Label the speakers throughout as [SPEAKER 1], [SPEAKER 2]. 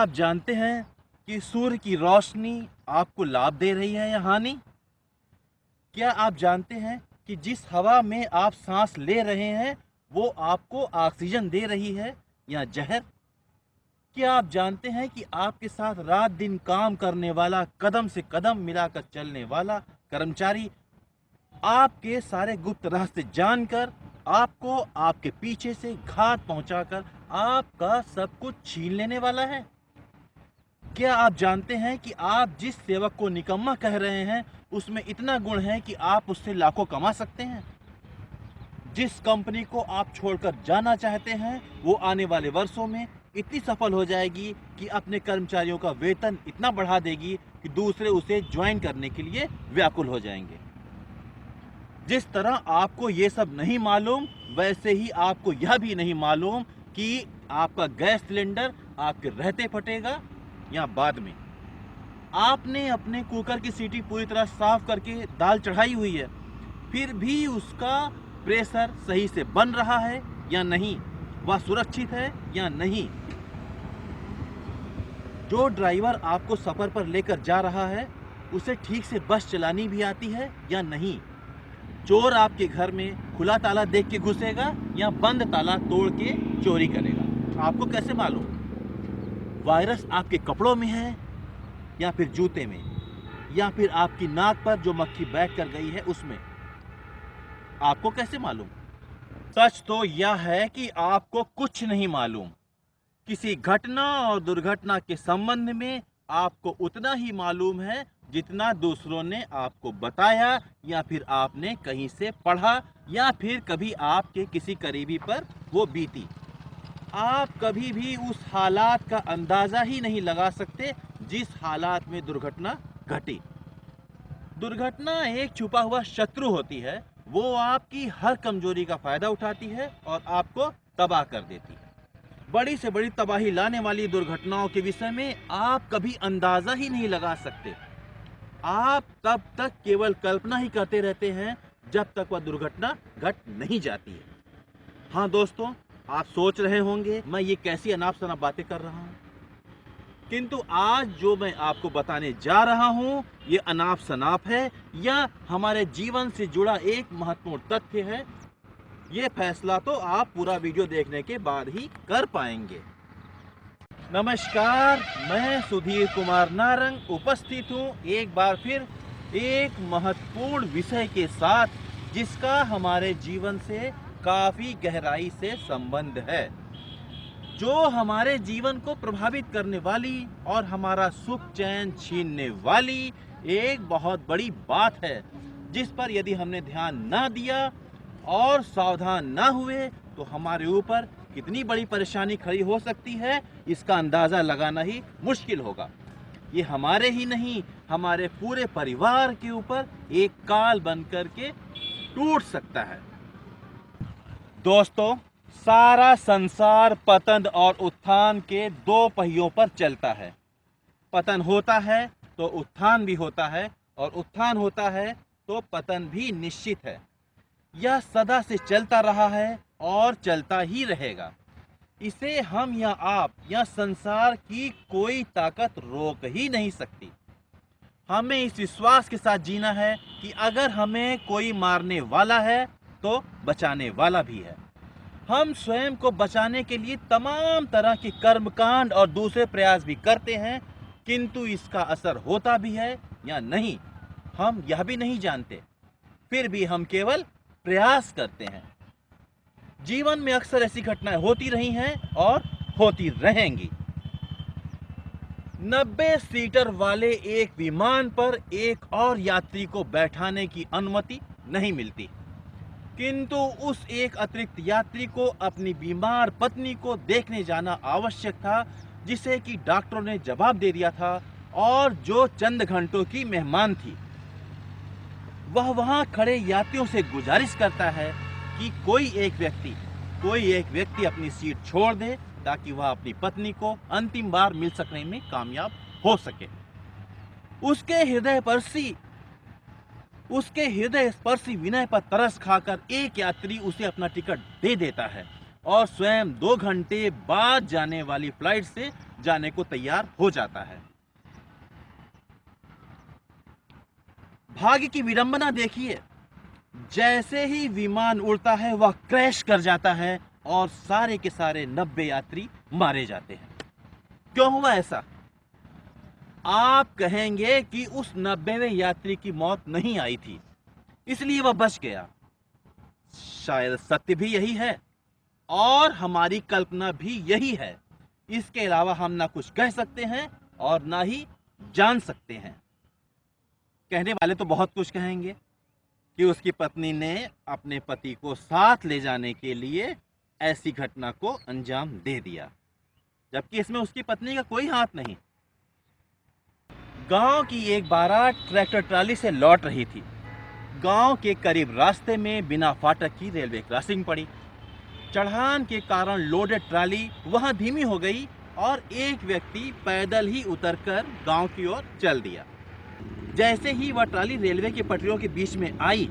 [SPEAKER 1] आप जानते हैं कि सूर्य की रोशनी आपको लाभ दे रही है या हानि? क्या आप जानते हैं कि जिस हवा में आप सांस ले रहे हैं वो आपको ऑक्सीजन दे रही है या जहर? क्या आप जानते हैं कि आपके साथ रात दिन काम करने वाला, कदम से कदम मिलाकर चलने वाला कर्मचारी आपके सारे गुप्त रहस्य जानकर आपको आपके पीछे से घात पहुंचाकर आपका सब कुछ छीन लेने वाला है? क्या आप जानते हैं कि आप जिस सेवक को निकम्मा कह रहे हैं उसमें इतना गुण है कि आप उससे लाखों कमा सकते हैं? जिस कंपनी को आप छोड़कर जाना चाहते हैं वो आने वाले वर्षों में इतनी सफल हो जाएगी कि अपने कर्मचारियों का वेतन इतना बढ़ा देगी कि दूसरे उसे ज्वाइन करने के लिए व्याकुल हो जाएंगे। जिस तरह आपको ये सब नहीं मालूम, वैसे ही आपको यह भी नहीं मालूम कि आपका गैस सिलेंडर आपके रहते फटेगा या बाद में। आपने अपने कुकर की सीटी पूरी तरह साफ करके दाल चढ़ाई हुई है, फिर भी उसका प्रेशर सही से बन रहा है या नहीं, वह सुरक्षित है या नहीं। जो ड्राइवर आपको सफर पर लेकर जा रहा है उसे ठीक से बस चलानी भी आती है या नहीं। चोर आपके घर में खुला ताला देख के घुसेगा या बंद ताला तोड़ के चोरी करेगा, आपको कैसे मालूम? वायरस आपके कपड़ों में है या फिर जूते में, या फिर आपकी नाक पर जो मक्खी बैठ कर गई है उसमें, आपको कैसे मालूम? सच तो यह है कि आपको कुछ नहीं मालूम। किसी घटना और दुर्घटना के संबंध में आपको उतना ही मालूम है जितना दूसरों ने आपको बताया या फिर आपने कहीं से पढ़ा या फिर कभी आपके किसी करीबी पर वो बीती। आप कभी भी उस हालात का अंदाजा ही नहीं लगा सकते जिस हालात में दुर्घटना घटी। दुर्घटना एक छुपा हुआ शत्रु होती है, वो आपकी हर कमजोरी का फायदा उठाती है और आपको तबाह कर देती है। बड़ी से बड़ी तबाही लाने वाली दुर्घटनाओं के विषय में आप कभी अंदाजा ही नहीं लगा सकते। आप तब तक केवल कल्पना ही करते रहते हैं जब तक वह दुर्घटना घट नहीं जाती है। हाँ दोस्तों, आप सोच रहे होंगे मैं ये कैसी अनाप शनाप बातें कर रहा हूँ, किंतु आज जो मैं आपको बताने जा रहा हूँ ये अनाप शनाप है या हमारे जीवन से जुड़ा एक महत्वपूर्ण तथ्य है। ये फैसला तो आप पूरा वीडियो देखने के बाद ही कर पाएंगे। नमस्कार, मैं सुधीर कुमार नारंग उपस्थित हूँ एक बार फिर एक महत्वपूर्ण विषय के साथ, जिसका हमारे जीवन से काफी गहराई से संबंध है, जो हमारे जीवन को प्रभावित करने वाली और हमारा सुख चैन छीनने वाली एक बहुत बड़ी बात है, जिस पर यदि हमने ध्यान ना दिया और सावधान ना हुए तो हमारे ऊपर कितनी बड़ी परेशानी खड़ी हो सकती है इसका अंदाजा लगाना ही मुश्किल होगा। ये हमारे ही नहीं, हमारे पूरे परिवार के ऊपर एक काल बन करके टूट सकता है। दोस्तों, सारा संसार पतन और उत्थान के दो पहियों पर चलता है। पतन होता है तो उत्थान भी होता है और उत्थान होता है तो पतन भी निश्चित है। यह सदा से चलता रहा है और चलता ही रहेगा। इसे हम या आप या संसार की कोई ताकत रोक ही नहीं सकती। हमें इस विश्वास के साथ जीना है कि अगर हमें कोई मारने वाला है तो बचाने वाला भी है। हम स्वयं को बचाने के लिए तमाम तरह के कर्मकांड और दूसरे प्रयास भी करते हैं, किंतु इसका असर होता भी है या नहीं हम यह भी नहीं जानते। फिर भी हम केवल प्रयास करते हैं। जीवन में अक्सर ऐसी घटनाएं होती रही हैं और होती रहेंगी। 90 सीटर वाले एक विमान पर एक और यात्री को बैठाने की अनुमति नहीं मिलती, किंतु उस एक अतिरिक्त यात्री को अपनी बीमार पत्नी को देखने जाना आवश्यक था, जिसे कि डॉक्टरों ने जवाब दे दिया था और जो चंद घंटों की मेहमान थी। वह वहां खड़े यात्रियों से गुजारिश करता है कि कोई एक व्यक्ति अपनी सीट छोड़ दे ताकि वह अपनी पत्नी को अंतिम बार मिल सकने में कामयाब हो सके। उसके हृदय स्पर्शी विनय पर तरस खाकर एक यात्री उसे अपना टिकट दे देता है और स्वयं 2 घंटे बाद जाने वाली फ्लाइट से जाने को तैयार हो जाता है। भाग्य की विडंबना देखिए, जैसे ही विमान उड़ता है वह क्रैश कर जाता है और सारे के सारे 90 यात्री मारे जाते हैं। क्यों हुआ ऐसा? आप कहेंगे कि उस 90वें यात्री की मौत नहीं आई थी, इसलिए वह बच गया। शायद सत्य भी यही है और हमारी कल्पना भी यही है। इसके अलावा हम ना कुछ कह सकते हैं और ना ही जान सकते हैं। कहने वाले तो बहुत कुछ कहेंगे कि उसकी पत्नी ने अपने पति को साथ ले जाने के लिए ऐसी घटना को अंजाम दे दिया, जबकि इसमें उसकी पत्नी का कोई हाथ नहीं। गांव की एक बारात ट्रैक्टर ट्राली से लौट रही थी। गांव के करीब रास्ते में बिना फाटक की रेलवे क्रॉसिंग पड़ी। चढ़ान के कारण लोडेड ट्राली वहां धीमी हो गई और एक व्यक्ति पैदल ही उतरकर गांव की ओर चल दिया। जैसे ही वह ट्राली रेलवे की पटरियों के बीच में आई,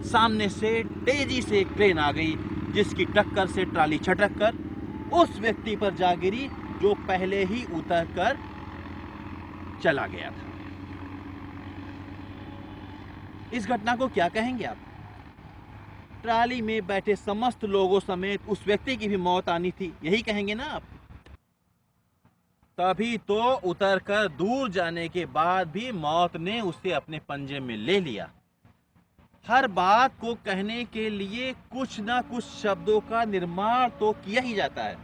[SPEAKER 1] सामने से तेजी से एक ट्रेन आ गई, जिसकी टक्कर से ट्राली छटक कर उस व्यक्ति पर जा गिरी जो पहले ही उतरकर चला गया था। इस घटना को क्या कहेंगे आप? ट्राली में बैठे समस्त लोगों समेत उस व्यक्ति की भी मौत आनी थी, यही कहेंगे ना आप? तभी तो उतरकर दूर जाने के बाद भी मौत ने उसे अपने पंजे में ले लिया। हर बात को कहने के लिए कुछ ना कुछ शब्दों का निर्माण तो किया ही जाता है।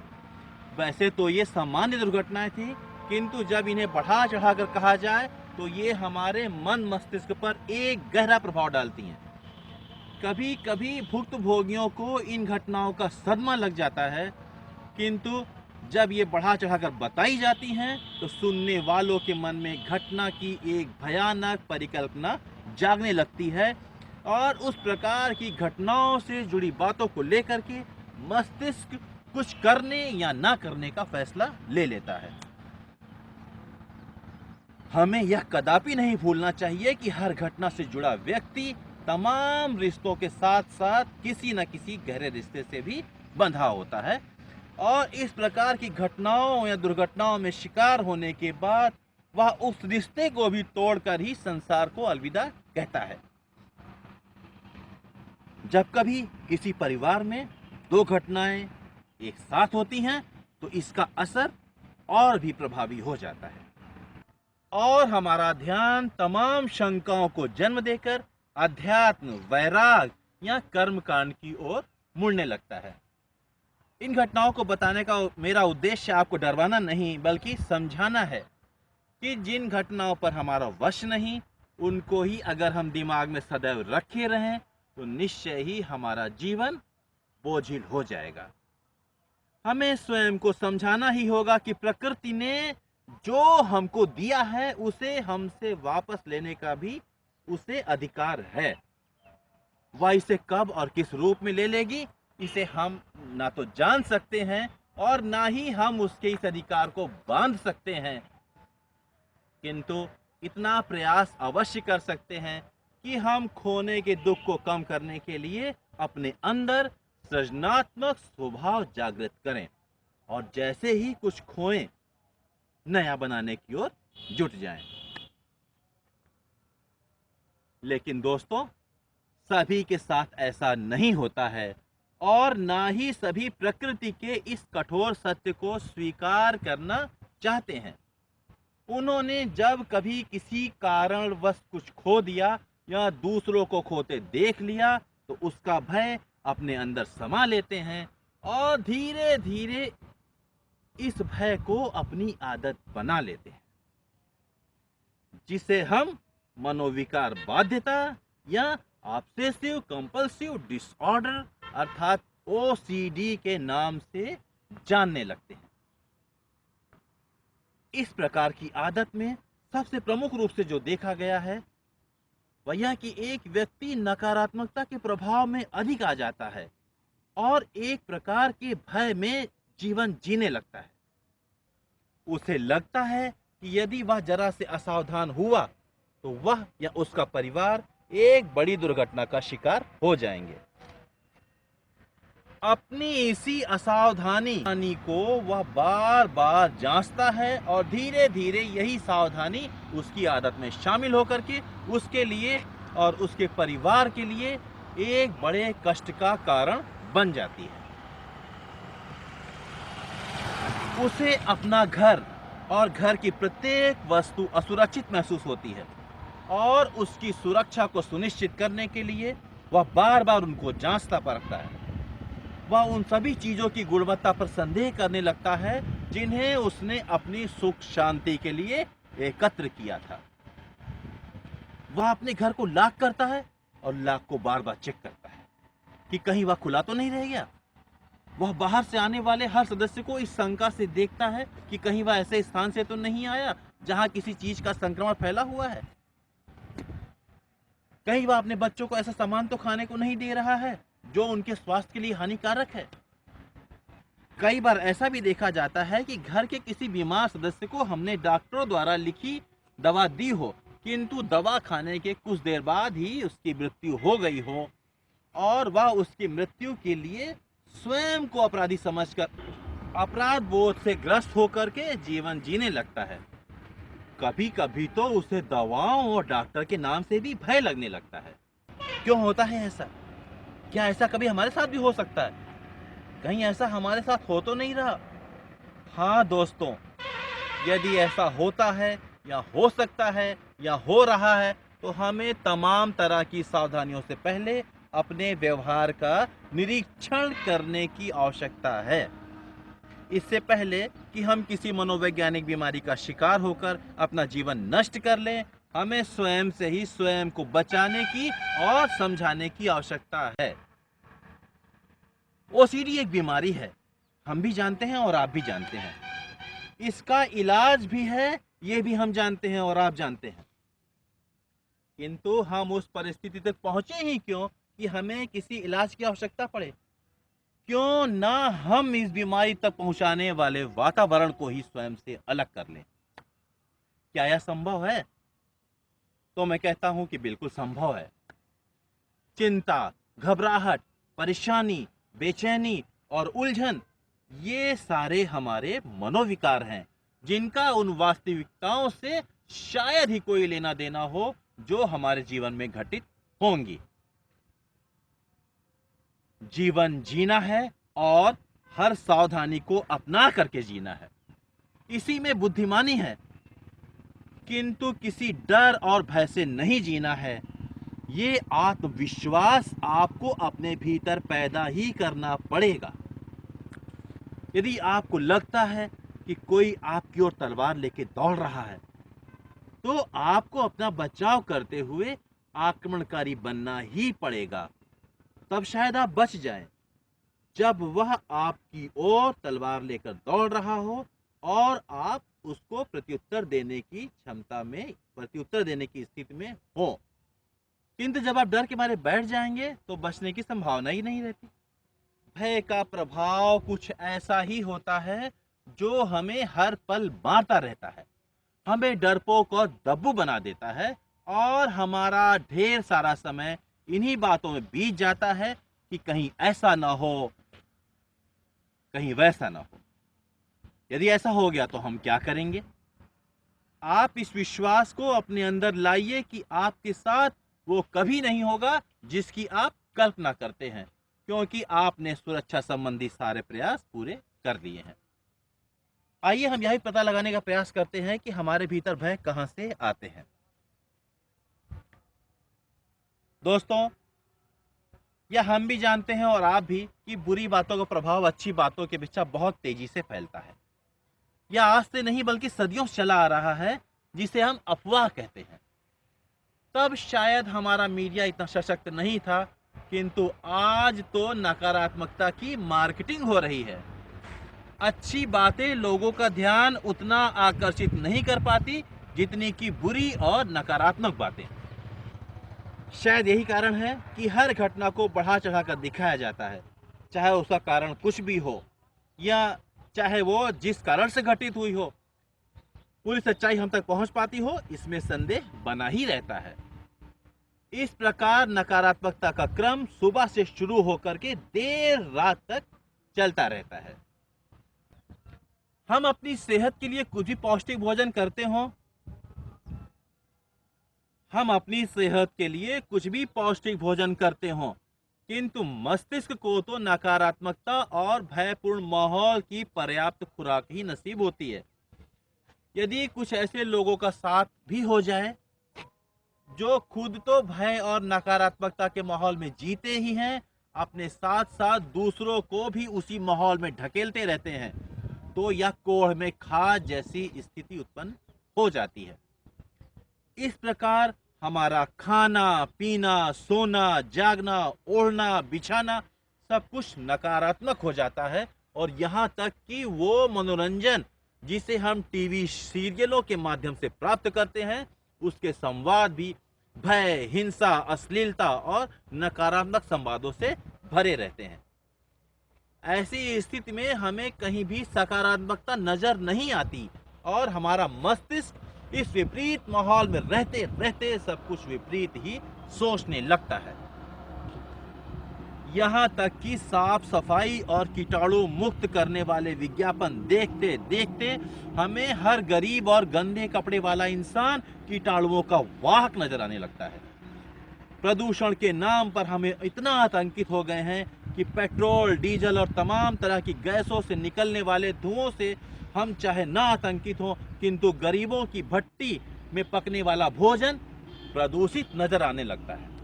[SPEAKER 1] वैसे तो ये सामान्य दुर्घटनाएं थी, किंतु जब इन्हें बढ़ा चढ़ाकर कहा जाए तो ये हमारे मन मस्तिष्क पर एक गहरा प्रभाव डालती हैं। कभी कभी भुक्तभोगियों को इन घटनाओं का सदमा लग जाता है, किंतु जब ये बढ़ा चढ़ाकर बताई जाती हैं तो सुनने वालों के मन में घटना की एक भयानक परिकल्पना जागने लगती है और उस प्रकार की घटनाओं से जुड़ी बातों को लेकर के मस्तिष्क कुछ करने या ना करने का फैसला ले लेता है। हमें यह कदापि नहीं भूलना चाहिए कि हर घटना से जुड़ा व्यक्ति तमाम रिश्तों के साथ साथ किसी न किसी गहरे रिश्ते से भी बंधा होता है और इस प्रकार की घटनाओं या दुर्घटनाओं में शिकार होने के बाद वह उस रिश्ते को भी तोड़कर ही संसार को अलविदा कहता है। जब कभी किसी परिवार में दो घटनाएं एक साथ होती हैं तो इसका असर और भी प्रभावी हो जाता है और हमारा ध्यान तमाम शंकाओं को जन्म देकर अध्यात्म, वैराग या कर्मकांड की ओर मुड़ने लगता है। इन घटनाओं को बताने का मेरा उद्देश्य आपको डरवाना नहीं बल्कि समझाना है कि जिन घटनाओं पर हमारा वश नहीं, उनको ही अगर हम दिमाग में सदैव रखे रहें तो निश्चय ही हमारा जीवन बोझिल हो जाएगा। हमें स्वयं को समझाना ही होगा कि प्रकृति ने जो हमको दिया है उसे हमसे वापस लेने का भी उसे अधिकार है। वह इसे कब और किस रूप में ले लेगी, इसे हम ना तो जान सकते हैं और ना ही हम उसके इस अधिकार को बांध सकते हैं, किंतु इतना प्रयास अवश्य कर सकते हैं कि हम खोने के दुख को कम करने के लिए अपने अंदर सृजनात्मक स्वभाव जागृत करें और जैसे ही कुछ खोएं नया बनाने की ओर जुट जाएं। लेकिन दोस्तों, सभी के साथ ऐसा नहीं होता है और ना ही सभी प्रकृति के इस कठोर सत्य को स्वीकार करना चाहते हैं। उन्होंने जब कभी किसी कारणवश कुछ खो दिया या दूसरों को खोते देख लिया तो उसका भय अपने अंदर समा लेते हैं और धीरे धीरे इस भय को अपनी आदत बना लेते हैं, जिसे हम मनोविकार बाध्यता या ऑब्सेसिव कंपल्सिव डिसऑर्डर अर्थात OCD के नाम से जानने लगते हैं। इस प्रकार की आदत में सबसे प्रमुख रूप से जो देखा गया है वह यह कि एक व्यक्ति नकारात्मकता के प्रभाव में अधिक आ जाता है और एक प्रकार के भय में जीवन जीने लगता है। उसे लगता है कि यदि वह जरा से असावधान हुआ तो वह या उसका परिवार एक बड़ी दुर्घटना का शिकार हो जाएंगे। अपनी इसी असावधानी को वह बार बार जांचता है और धीरे धीरे यही सावधानी उसकी आदत में शामिल होकर के उसके लिए और उसके परिवार के लिए एक बड़े कष्ट का कारण बन जाती है। उसे अपना घर और घर की प्रत्येक वस्तु असुरक्षित महसूस होती है और उसकी सुरक्षा को सुनिश्चित करने के लिए वह बार बार उनको जांचता परखता है। वह उन सभी चीजों की गुणवत्ता पर संदेह करने लगता है जिन्हें उसने अपनी सुख शांति के लिए एकत्र किया था। वह अपने घर को लॉक करता है और लॉक को बार बार चेक करता है कि कहीं वह खुला तो नहीं रह गया। वह बाहर से आने वाले हर सदस्य को इस शंका से देखता है कि कहीं वह ऐसे स्थान से तो नहीं आया जहां किसी चीज का संक्रमण फैला हुआ है। कहीं वह अपने बच्चों को ऐसा सामान तो खाने को नहीं दे रहा है जो उनके स्वास्थ्य के लिए हानिकारक है। कई बार ऐसा भी देखा जाता है कि घर के किसी बीमार सदस्य को हमने डॉक्टरों द्वारा लिखी दवा दी हो, किंतु दवा खाने के कुछ देर बाद ही उसकी मृत्यु हो गई हो और वह उसकी मृत्यु के लिए स्वयं को अपराधी समझकर अपराध बोध से ग्रस्त होकर के जीवन जीने लगता है। कभी कभी तो उसे दवाओं और डॉक्टर के नाम से भी भय लगने लगता है। क्यों होता है ऐसा? क्या ऐसा कभी हमारे साथ भी हो सकता है? कहीं ऐसा हमारे साथ हो तो नहीं रहा? हाँ दोस्तों, यदि ऐसा होता है या हो सकता है या हो रहा है तो हमें तमाम तरह की सावधानियों से पहले अपने व्यवहार का निरीक्षण करने की आवश्यकता है। इससे पहले कि हम किसी मनोवैज्ञानिक बीमारी का शिकार होकर अपना जीवन नष्ट कर लें, हमें स्वयं से ही स्वयं को बचाने की और समझाने की आवश्यकता है। ओसीडी एक बीमारी है, हम भी जानते हैं और आप भी जानते हैं। इसका इलाज भी है, ये भी हम जानते हैं और आप जानते हैं। किंतु हम उस परिस्थिति तक पहुंचे ही क्यों कि हमें किसी इलाज की आवश्यकता पड़े? क्यों ना हम इस बीमारी तक पहुंचाने वाले वातावरण को ही स्वयं से अलग कर लें? क्या यह संभव है? तो मैं कहता हूं कि बिल्कुल संभव है। चिंता, घबराहट, परेशानी, बेचैनी और उलझन, ये सारे हमारे मनोविकार हैं जिनका उन वास्तविकताओं से शायद ही कोई लेना देना हो जो हमारे जीवन में घटित होंगी। जीवन जीना है और हर सावधानी को अपना करके जीना है, इसी में बुद्धिमानी है। किंतु किसी डर और भय से नहीं जीना है। ये आत्मविश्वास आपको अपने भीतर पैदा ही करना पड़ेगा। यदि आपको लगता है कि कोई आपकी ओर तलवार लेके दौड़ रहा है तो आपको अपना बचाव करते हुए आक्रमणकारी बनना ही पड़ेगा। तब शायद आप बच जाएं। जब वह आपकी ओर तलवार लेकर दौड़ रहा हो और आप उसको प्रत्युत्तर देने की स्थिति में हो। किंतु जब आप डर के मारे बैठ जाएंगे तो बचने की संभावना ही नहीं रहती। भय का प्रभाव कुछ ऐसा ही होता है जो हमें हर पल मारता रहता है, हमें डरपोक और दब्बू बना देता है और हमारा ढेर सारा समय इन्हीं बातों में बीत जाता है कि कहीं ऐसा ना हो, कहीं वैसा ना हो। यदि ऐसा हो गया तो हम क्या करेंगे? आप इस विश्वास को अपने अंदर लाइए कि आपके साथ वो कभी नहीं होगा जिसकी आप कल्पना करते हैं, क्योंकि आपने सुरक्षा संबंधी सारे प्रयास पूरे कर लिए हैं। आइए हम यही पता लगाने का प्रयास करते हैं कि हमारे भीतर भय कहां से आते हैं। दोस्तों, यह हम भी जानते हैं और आप भी कि बुरी बातों का प्रभाव अच्छी बातों के पीछे बहुत तेजी से फैलता है। यह आज से नहीं बल्कि सदियों से चला आ रहा है, जिसे हम अफवाह कहते हैं। तब शायद हमारा मीडिया इतना सशक्त नहीं था, किंतु आज तो नकारात्मकता की मार्केटिंग हो रही है। अच्छी बातें लोगों का ध्यान उतना आकर्षित नहीं कर पाती जितनी कि बुरी और नकारात्मक बातें। शायद यही कारण है कि हर घटना को बढ़ा चढ़ा कर दिखाया जाता है, चाहे उसका कारण कुछ भी हो या चाहे वो जिस कारण से घटित हुई हो। पूरी सच्चाई हम तक पहुंच पाती हो, इसमें संदेह बना ही रहता है। इस प्रकार नकारात्मकता का क्रम सुबह से शुरू होकर के देर रात तक चलता रहता है। हम अपनी सेहत के लिए कुछ भी पौष्टिक भोजन करते हो, हम अपनी सेहत के लिए कुछ भी पौष्टिक भोजन करते हो, किंतु मस्तिष्क को तो नकारात्मकता और भयपूर्ण माहौल की पर्याप्त खुराक ही नसीब होती है। यदि कुछ ऐसे लोगों का साथ भी हो जाए जो खुद तो भय और नकारात्मकता के माहौल में जीते ही हैं, अपने साथ साथ दूसरों को भी उसी माहौल में ढकेलते रहते हैं, तो यह कोढ़ में खाद जैसी स्थिति उत्पन्न हो जाती है। इस प्रकार हमारा खाना पीना, सोना जागना, ओढ़ना बिछाना सब कुछ नकारात्मक हो जाता है। और यहाँ तक कि वो मनोरंजन जिसे हम टीवी सीरियलों के माध्यम से प्राप्त करते हैं, उसके संवाद भी भय, हिंसा, अश्लीलता और नकारात्मक संवादों से भरे रहते हैं। ऐसी स्थिति में हमें कहीं भी सकारात्मकता नजर नहीं आती और हमारा मस्तिष्क इस विपरीत माहौल में रहते रहते सब कुछ विपरीत ही सोचने लगता है। यहाँ तक कि साफ सफाई और कीटाणु मुक्त करने वाले विज्ञापन देखते देखते हमें हर गरीब और गंदे कपड़े वाला इंसान कीटाणुओं का वाहक नजर आने लगता है। प्रदूषण के नाम पर हमें इतना आतंकित हो गए हैं कि पेट्रोल, डीजल और तमाम तरह की गैसों से निकलने वाले धुओं से हम चाहे ना आतंकित हों, किंतु गरीबों की भट्टी में पकने वाला भोजन प्रदूषित नजर आने लगता है।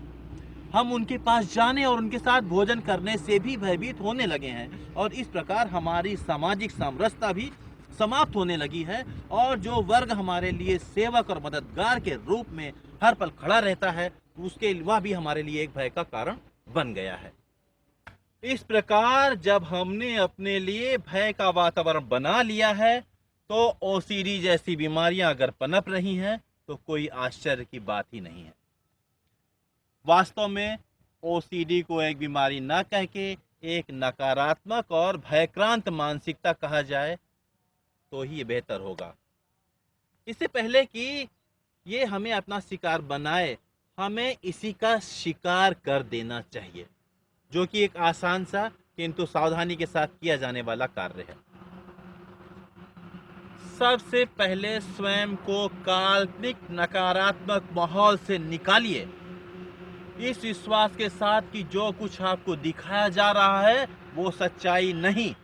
[SPEAKER 1] हम उनके पास जाने और उनके साथ भोजन करने से भी भयभीत होने लगे हैं और इस प्रकार हमारी सामाजिक समरसता भी समाप्त होने लगी है और जो वर्ग हमारे लिए सेवक और मददगार के रूप में हर पल खड़ा रहता है, उसके वह भी हमारे लिए एक भय का कारण बन गया है। इस प्रकार जब हमने अपने लिए भय का वातावरण बना लिया है, तो ओसीडी जैसी बीमारियां अगर पनप रही हैं तो कोई आश्चर्य की बात ही नहीं है। वास्तव में ओसीडी को एक बीमारी न कह के एक नकारात्मक और भयक्रांत मानसिकता कहा जाए तो ही बेहतर होगा। इससे पहले कि ये हमें अपना शिकार बनाए, हमें इसी का शिकार कर देना चाहिए, जो कि एक आसान सा किंतु सावधानी के साथ किया जाने वाला कार्य है। सबसे पहले स्वयं को काल्पनिक नकारात्मक माहौल से निकालिए, इस विश्वास के साथ कि जो कुछ आपको दिखाया जा रहा है वो सच्चाई नहीं,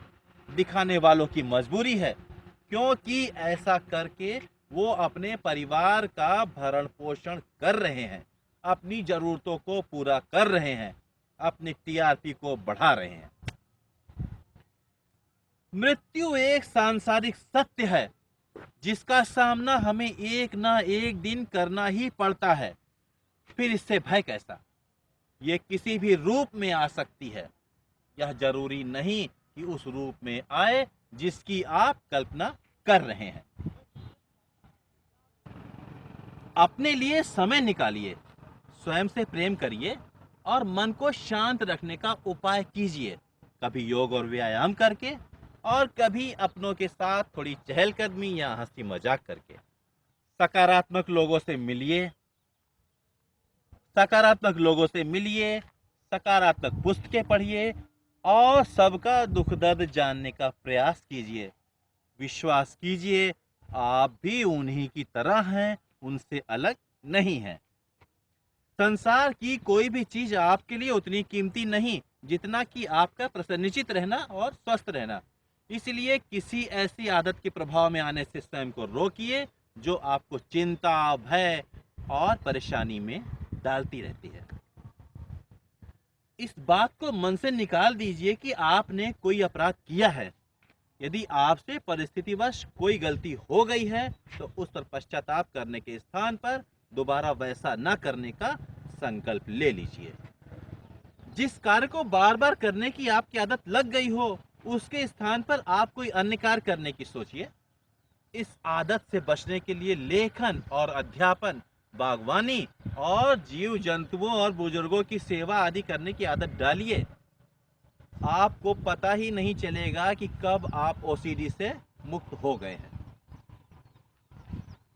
[SPEAKER 1] दिखाने वालों की मजबूरी है, क्योंकि ऐसा करके वो अपने परिवार का भरण पोषण कर रहे हैं, अपनी जरूरतों को पूरा कर रहे हैं, अपनी टीआरपी को बढ़ा रहे हैं। मृत्यु एक सांसारिक सत्य है जिसका सामना हमें एक ना एक दिन करना ही पड़ता है। फिर इससे भय कैसा? ये किसी भी रूप में आ सकती है। यह जरूरी नहीं कि उस रूप में आए जिसकी आप कल्पना कर रहे हैं। अपने लिए समय निकालिए, स्वयं से प्रेम करिए और मन को शांत रखने का उपाय कीजिए, कभी योग और व्यायाम करके और कभी अपनों के साथ थोड़ी चहलकदमी या हंसी मजाक करके। सकारात्मक लोगों से मिलिए, सकारात्मक पुस्तकें पढ़िए और सबका दुख दर्द जानने का प्रयास कीजिए। विश्वास कीजिए, आप भी उन्हीं की तरह हैं, उनसे अलग नहीं हैं। संसार की कोई भी चीज आपके लिए उतनी कीमती नहीं जितना कि आपका प्रसन्नचित रहना और स्वस्थ रहना। इसलिए किसी ऐसी आदत के प्रभाव में आने से स्वयं को रोकिए जो आपको चिंता, भय और परेशानी में डालती रहती है। इस बात को मन से निकाल दीजिए कि आपने कोई अपराध किया है। यदि आपसे परिस्थितिवश कोई गलती हो गई है तो उस पर पश्चाताप करने के स्थान पर दोबारा वैसा न करने का संकल्प ले लीजिए। जिस कार्य को बार बार करने की आपकी आदत लग गई हो, उसके स्थान पर आप कोई अन्य कार्य करने की सोचिए। इस आदत से बचने के लिए लेखन और अध्यापन, बागवानी और जीव जंतुओं और बुजुर्गों की सेवा आदि करने की आदत डालिए। आपको पता ही नहीं चलेगा कि कब आप ओसीडी से मुक्त हो गए हैं।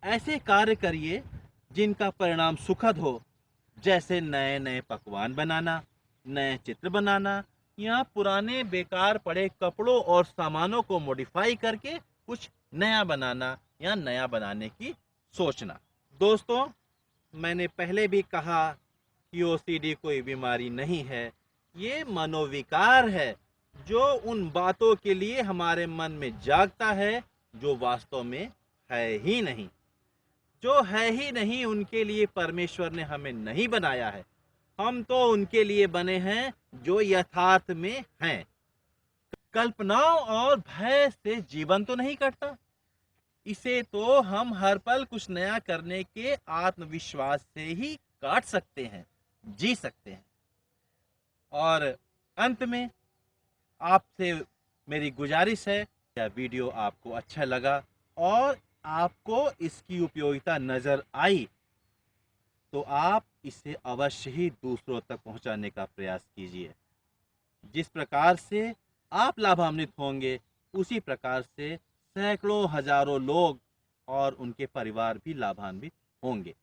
[SPEAKER 1] ऐसे कार्य करिए जिनका परिणाम सुखद हो, जैसे नए नए पकवान बनाना, नए चित्र बनाना या पुराने बेकार पड़े कपड़ों और सामानों को मॉडिफाई करके कुछ नया बनाना या नया बनाने की सोचना। दोस्तों, मैंने पहले भी कहा कि ओसीडी कोई बीमारी नहीं है, ये मनोविकार है जो उन बातों के लिए हमारे मन में जागता है जो वास्तव में है ही नहीं। जो है ही नहीं उनके लिए परमेश्वर ने हमें नहीं बनाया है। हम तो उनके लिए बने हैं जो यथार्थ में हैं। कल्पनाओं और भय से जीवन तो नहीं कटता, इसे तो हम हर पल कुछ नया करने के आत्मविश्वास से ही काट सकते हैं, जी सकते हैं। और अंत में आपसे मेरी गुजारिश है, यह वीडियो आपको अच्छा लगा और आपको इसकी उपयोगिता नजर आई तो आप इसे अवश्य ही दूसरों तक पहुंचाने का प्रयास कीजिए। जिस प्रकार से आप लाभान्वित होंगे उसी प्रकार से सैकड़ों हजारों लोग और उनके परिवार भी लाभान्वित होंगे।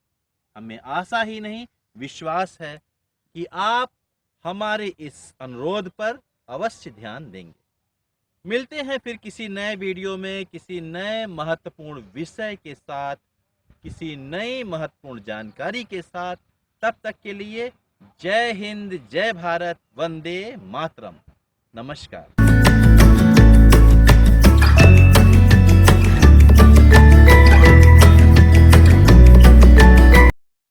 [SPEAKER 1] हमें आशा ही नहीं विश्वास है कि आप हमारे इस अनुरोध पर अवश्य ध्यान देंगे। मिलते हैं फिर किसी नए वीडियो में किसी नए महत्वपूर्ण विषय के साथ, किसी नई महत्वपूर्ण जानकारी के साथ। तब तक के लिए जय हिंद, जय भारत, वंदे मातरम। नमस्कार।